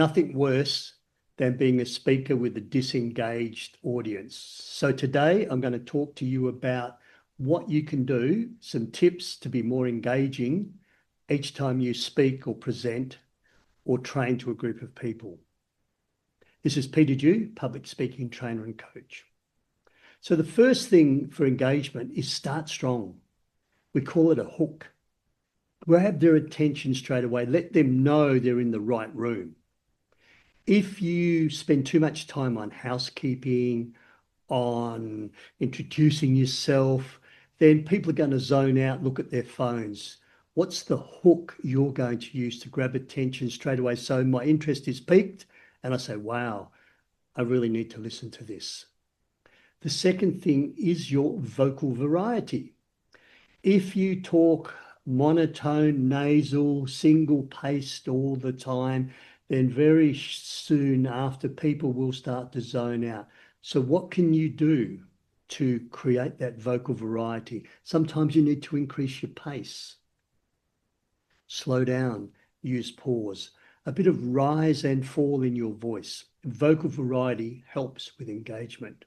nothing worse than being a speaker with a disengaged audience. So today I'm going to talk to you about what you can do, some tips to be more engaging each time you speak or present or train to a group of people. This is Peter Dhu, public speaking trainer and coach. So the first thing for engagement is start strong. We call it a hook. Grab their attention straight away. Let them know they're in the right room. If you spend too much time on housekeeping, on introducing yourself, then people are going to zone out, look at their phones. What's the hook you're going to use to grab attention straight away? So my interest is piqued and I say, wow, I really need to listen to this. The second thing is your vocal variety. If you talk monotone, nasal, single-paced all the time, then very soon after people will start to zone out. So what can you do to create that vocal variety? Sometimes you need to increase your pace. Slow down, use pause, a bit of rise and fall in your voice. Vocal variety helps with engagement.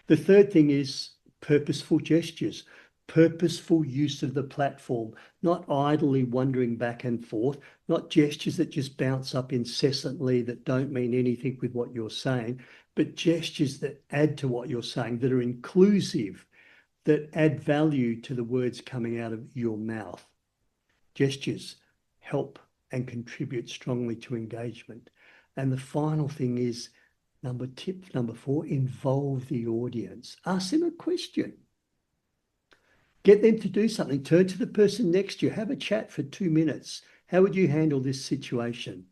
The third thing is purposeful gestures. Purposeful use of the platform, not idly wandering back and forth, not gestures that just bounce up incessantly that don't mean anything with what you're saying, but gestures that add to what you're saying, that are inclusive, that add value to the words coming out of your mouth. Gestures help and contribute strongly to engagement. And the final thing is tip number 4, involve the audience. Ask them a question. Get them to do something. Turn to the person next to you. Have a chat for 2 minutes. How would you handle this situation?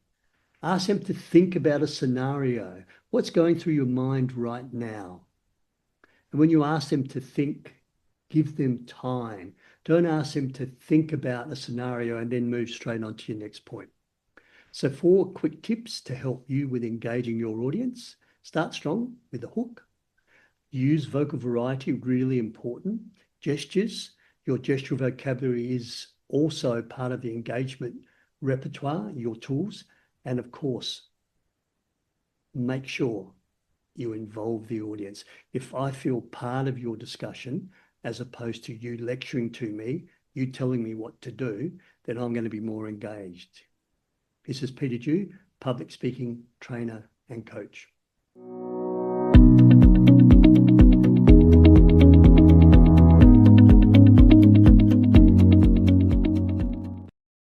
Ask them to think about a scenario. What's going through your mind right now? And when you ask them to think, give them time. Don't ask them to think about a scenario and then move straight on to your next point. So 4 quick tips to help you with engaging your audience. Start strong with a hook. Use vocal variety, really important. Gestures, your gestural vocabulary is also part of the engagement repertoire, your tools. And of course, make sure you involve the audience. If I feel part of your discussion, as opposed to you lecturing to me, you telling me what to do, then I'm going to be more engaged. This is Peter Dhu, public speaking trainer and coach.